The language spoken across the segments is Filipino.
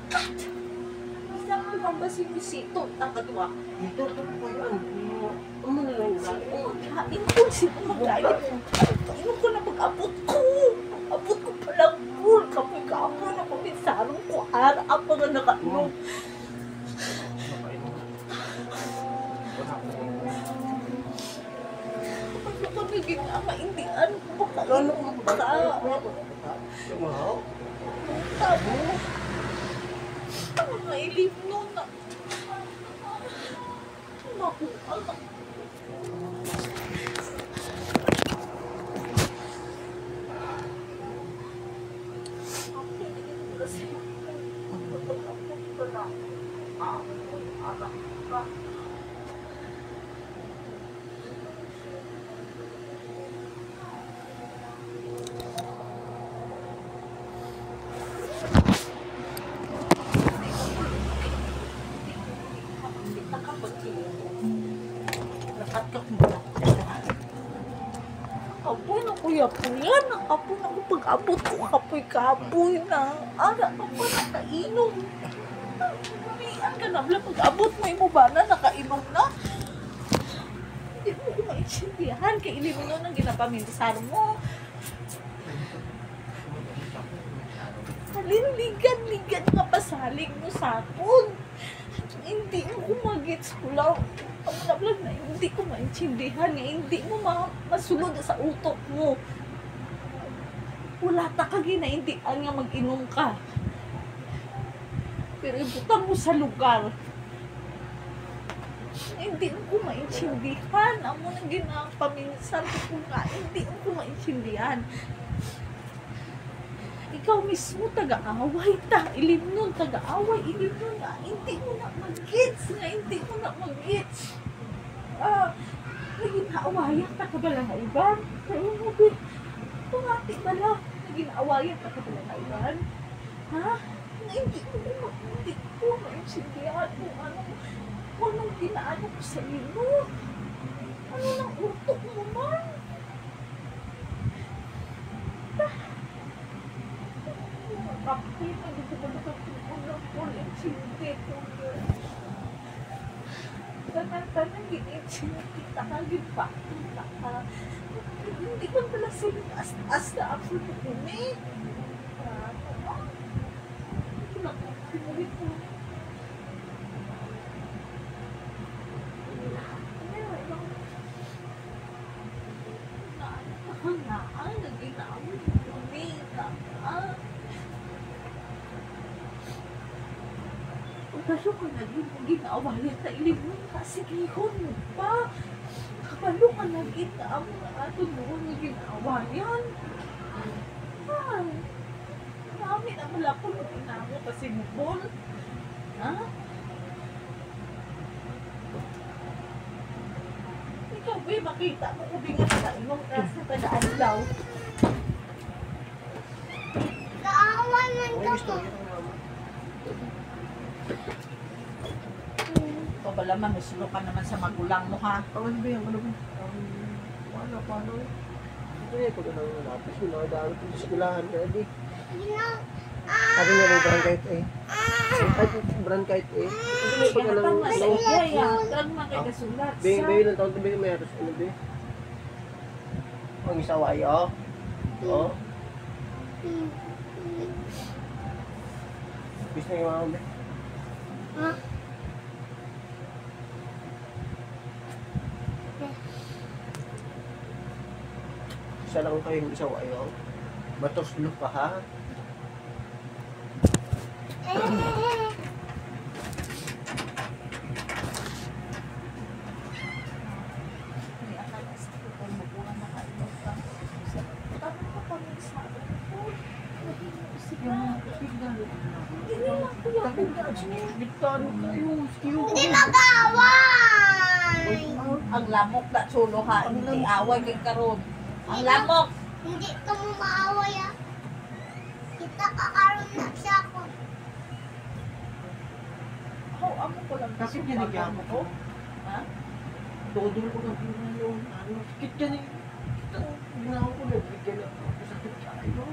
Isang ko bang basi-bisito ang kadwa? Ito po yan. Ano na lang yan? Kain ko, sino magalit? Kain ko na pag-abot ko. Pag-abot ko palang pool. Kapoy-kapoy na pamisarong ko. Ara pa nga nakainom. Ano ka naging maindian ko? Baka inom ka. Tabo. Ang mga ilim nun na. Naku, anak. Kapoy na kuya po yan. Kapoy na ko pag-abot ko. Kapoy na. Ara ka pa nakainom. Umiian ka na. Pag-abot mo yung mubana, nakainom na. Hindi mo ko maintindihan. Kailin mo nun ang ginapaminsan mo. Ligan nga pasaling mo sa akin. Hindi mo ko mag-gets ko lang. Ang na hindi ko maintindihan eh. Hindi mo masulod sa utok mo. Wala ta ka ginaindihan nga mag-inom ka. Pero ibutang mo sa lugar. Hindi ko maintindihan. Ang mo nang ginapaminsan ko nga. Hindi ko maintindihan. Ikaw mismo taga-away ta. Ilim nun, taga-away. Ilim nun nga. Hindi mo na mag-gets nga. Hindi mo na mag-gets. Naging-aawayan ka ba lang iban? Kaya mo, be. Tumati ba lang? Naging-aawayan ka ba lang iban? Ha? Hindi ko maintindihan kung anong ginaano ko sa iyo. Ano nang utok mo man? Kapit, hindi ko ba nakatulong po lang sinti ko yun. Tanan-tanan, sinti ka ka, kita ka. Hindi ko pala as na ako na kumi. Pinulit ko. Kaso ka naging ginawalit na ilimon kasi kihon mo pa. Kapalo ka naging naamo na ato noon na ginawayan. Ay, marami na malapon mo inamo kasi bukol. Ha? Ikaw ba makita mo kung bingat sa imong kasi tadaan daw. Naawan man ka mo. Pabalaman, musulo ka naman sa magulang mo, ha? Ano ba yan? Ano ba? Wala pa, ano? Hindi, pag ano nalapis mo, nakadaan ko sa eskulahan. Kaya di. Sabi niya may barangkahit eh. Kahit barangkahit eh. Hindi may pag alam mo. Tag makikasulat. Bayi lang taon, bayi may atos. Ano ba? Ang isaway, oh. Oh. Bis na yung mga ba? Ha? Isa lang kayong isaway, oh. Batos lupa, ha? Hindi mag-away! Ang lamok na sulo, ha? Hindi away kay karon. Ang lamok! Hindi ka mo maaway ah. Kita kakaroon na siya ako. Amo ko lang. Kasi binigyan mo ko. Ha? Todo ko ng yung ano. Sakit yan eh. Ginawa ko na. Bigyan na ako. Sakit siya. Ano?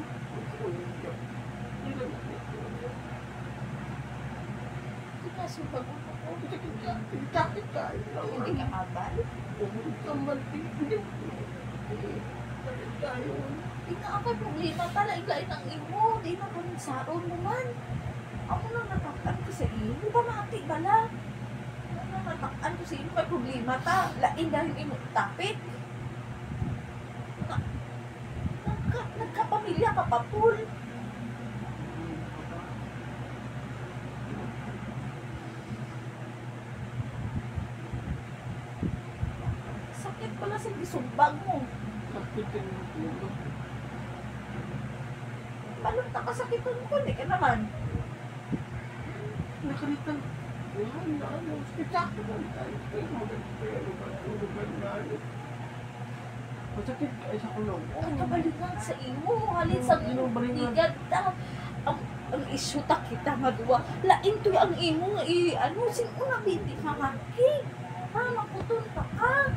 nasubag ako. Sakit tayo lang. Hindi ka abal. Tambal hindi. Sakit tayo. Di na ako problema pala. Iglain ang imo. Di na ko nagsaon naman. Ako nang nataktan ko sa imo. Pamati bala. Ako nang nataktan ko sa imo. May problema ta. Lain dahil imo tapit. Nagkapamilya ka pa, Paul. Sakit pala sa gisumbag mo. Sakit din yung ulo. Balong nakasakitan ko, hindi ka naman. Nakalitan. Yan na ano. Sakit lang tayo. Pero maganda tayo. Ulo na ano. Masakit ka sa kulong. Kabalikan sa imo, halin sa tigad ta. Ang isuta kita madua. Lain to ang imo nga ano sing una hindi mamaki. Ha, makuton pa ka.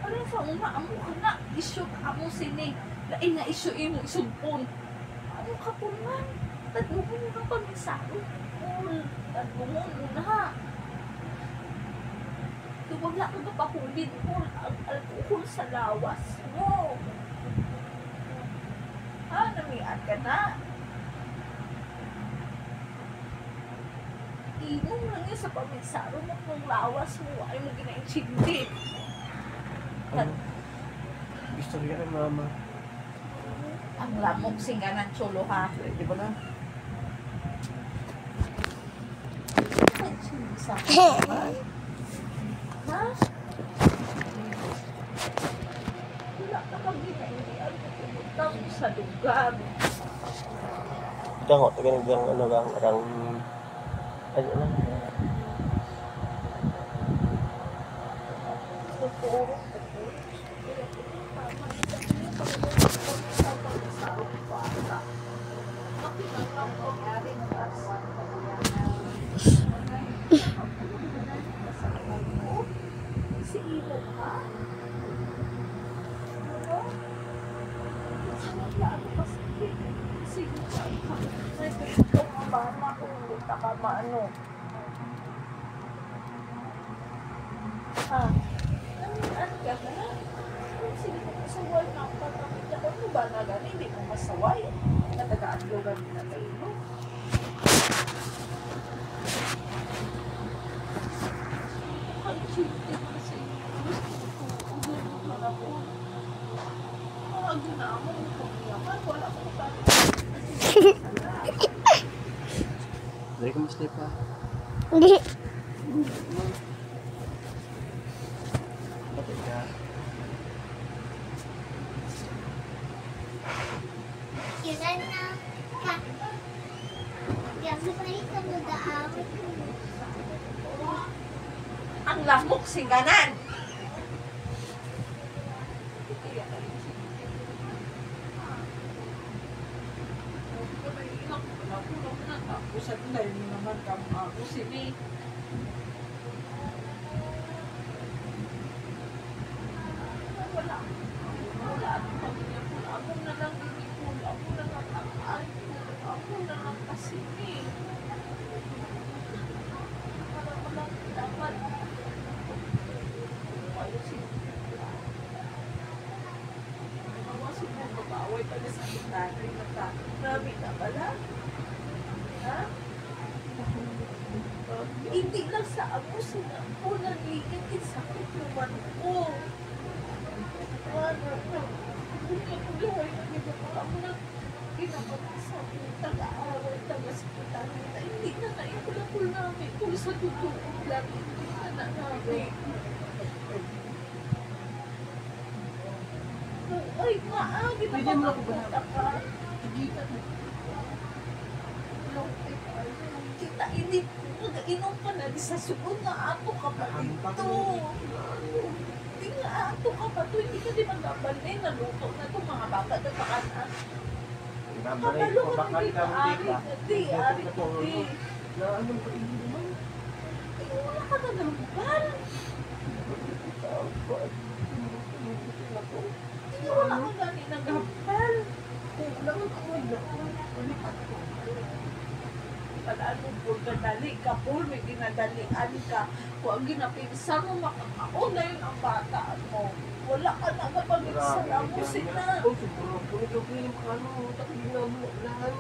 Ano sa una amo kana isut amo sini. Lain nga isu imo isumpon. Ano ka punan? Tadlungon mo ka pamisaro. Tadlungon mo na. Wala ko napahulid ko ang alcohol sa lawas mo. Namian ka na. Inom lang yun sa paminsaro mo kung lawas mo ay mo ginainsigdit. Gusto rin ng mama. Ang lamok singanan cholo ha. Di ba na? Ay, sinisa. Ha? Wala ka pag ginaindihan ko pumunta mo sa lugar. Jangan tekan yang ano bang orang ano lang. Si Imo ka? Ano? Wala ako kasi. Sige ka. May gusto ka ba na kung hindi ka ka maano? Ha? Namian ka na? Sige ko masaway na ako patamit ako. Ano ba na gani? Hindi mo masaway. Natagaan ko gani na kayo. Ang chinte mo kasi. Gusto ko. Ulo mo na po. Ginawa mo yaman. Wala ko pa. Dari ka mas pa. Hindi. Bakit ka? Kailan na ka? Gabi pa rin ka mag-aawit mo. Ang lamok singanan. Sa tulay mo naman kamo ako sini. Wala. Wala akong pamilya ko. Ako na lang dinipul. Ako na lang ang ako na lang kasini. Para ko lang dapat. Ayaw sini. Mga sinubabaway pala sa kitari na ta. Grabe na pala. Ha? Hindi lang sa amo sila ko naligid din sakit naman ko. Ano na? Hindi ko buhay na dito ko. Ako na ginapag sa taga-away, taga-sikitan. Hindi na naipulapul namin kung sa totoo lang. Hindi na namin. Ay, ginapag-punta ka. Kita ini mag-inom ka na di sa sugon nga ato ka pa dito. Di nga ato ka pa to. Hindi ka di mag-abalin. Naluto na itong mga bata na pakanan. Kabalo ka hindi ka ari. Hindi, ari ko di. Na anong paingin naman? Ay, wala ka na nalugar. Hindi wala ka gani nag-hapal. Kung lang ako na. Ulipat ko. Paano po kadali ka po, may ginadalian ka. Kung ang ginapinsan mo, makakauna yun ang bata mo. Wala ka na kapag-insala mo sila. Oh, siguro po ito po yung ano, tapos na mo lahat.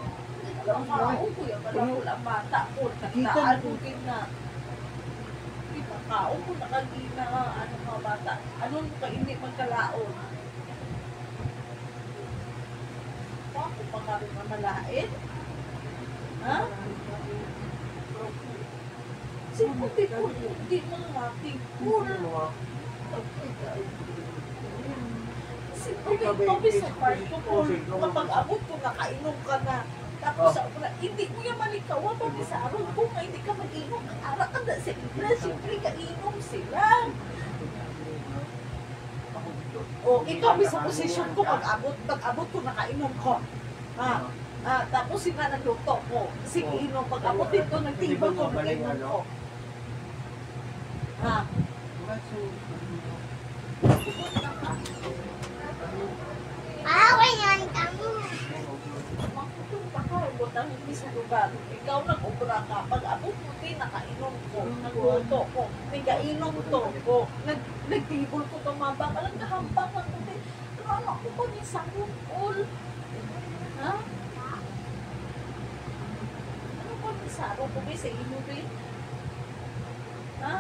Ang kao ko yung wala bata ko. Tagtaan mo gina. Kita kao ko nakagina, ano mga bata. Ano mo ka hindi magkalaon? Ako pa ka rin mamalain? Ha? Siyempre, hindi mo mating cool. Siyempre, kami sa parto ko, kapag abot ko, nakainom ka na. Tapos ako na, hindi mo yung malikawa pa sa araw ko, nga hindi ka mag-inom. Ang araw ka na sila, siyempre kainom sila. O, ikaw sa posisyon ko, pag-abot ko, nakainom ko. Tapos sila nagluto ko. Sige, inom, pag-abot dito, nagtibag ko, nag-inom ko. Away yan kami. Makutong pa ka, butang hindi sa lugar. Ikaw nag-ubra ka. Pag-abot mo din, nakainom ko. Nagluto ko. Nagainom to ko. Nagtibol ko tumabang. Alam, kahambang ako din. Ano ako pa ni sa hukol? Ha? Ano pa ni sa araw ko sa ino rin? Ha?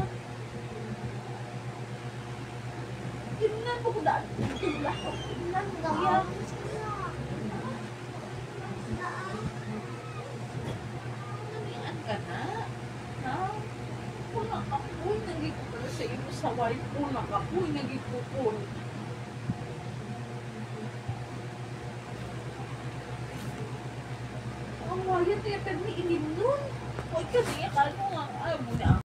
Tingnan mo ko daan. Tingnan mo kaya. Namian ka na? Ha? Kuna kapoy, nagigipon sa ino sa wife. Kuna kapoy, nagigipon. Ang wayat niya, pero ni inim nun. Huwag ka niya.